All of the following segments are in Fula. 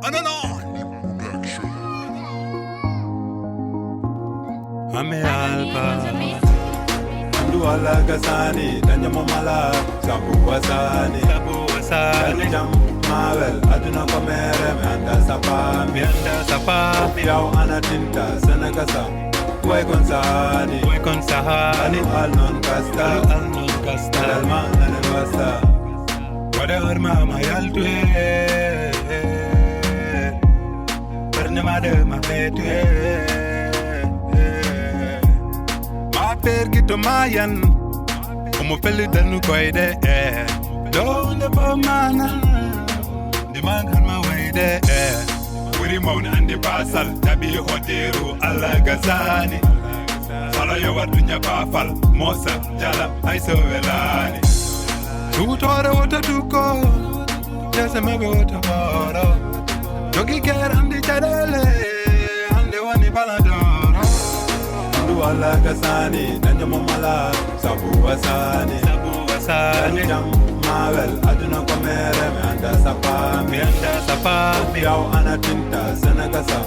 Banana. Ame alba. Andu alaga sani, danya mamala, sabu wasani. Jam mawel, aduna komere, manda sapami. Yao anatinta, senagasa. Kwe konsani. Anu alnon kasta. Alma nanen wasta. Whatever mama yaltue. Perne made ma petue. Ma perkito mayan. Omo peli danu koide. Don't the mana. The man had my way there. Wiri mauna andi basal. Tabi hoteru ala gazani. Sala yo wadunya bafal. Mosa jala aiso velani. Tutore wota tuko. Jese mebe wota boro. Jogi ker andi chadele. Andi wani baladoro. Andu alaga sani, danya mamala, sabu wasani. Jam mawel, aduna komere, manda sapami. Yao anatinta, senagasa.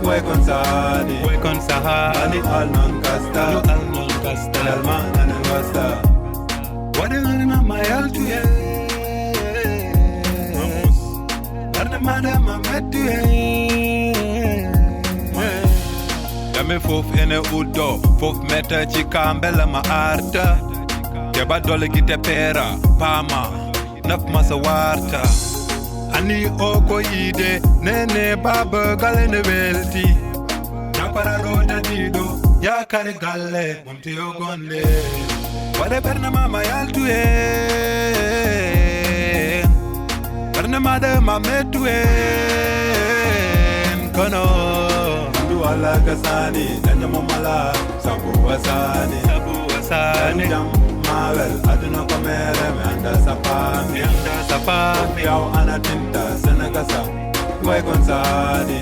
Kwe konsani. Anu alnon kasta. Alma nanen wasta. Whatever mama yaltue. Perne made ma petue. Dame fof ene udo, fof meta chikambela ma arta. Keba dole gite pera, pama, naf masa warta. Ani oko ide, nene baba gale ne welti. Napara rota dido, ya kare gale, mumti ogonde. Wade perna mama yaltue. Perna made ma metue. Kono. Andu alaga sani, danya mamala, sabu wasani. Jam mawel, aduna komere, manda sapami. Yao anatinta, senagasa. Kwe konsani.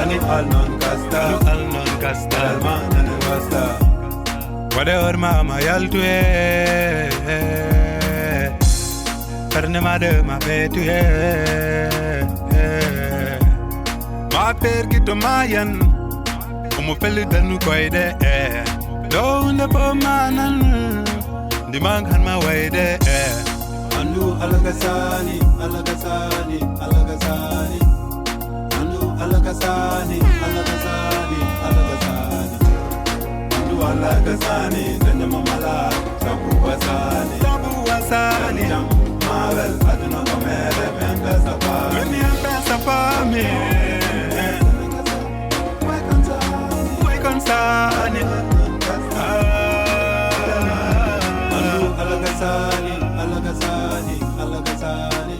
Anu alnon kasta. Alma nanen wasta. Whatever mama yaltue. Perne made ma petue. Ma perkito mayan. Omo peli danu koide. Don't the manan. The man had my way there. Andu alaga sani, alaga sani, alaga sani. Andu alaga sani, alaga sani, alaga sani. Andu alaga sani, danya mamala, sabu wasani. Jam mawel, aduna komere, manda sapami. Kwe konsani. Andu alaga sani, alaga sani, alaga sani.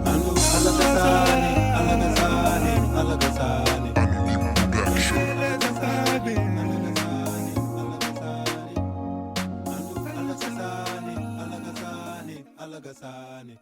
Andu alaga sani, alaga sani, alaga sani. Alaga sani, alaga sani, alaga sani.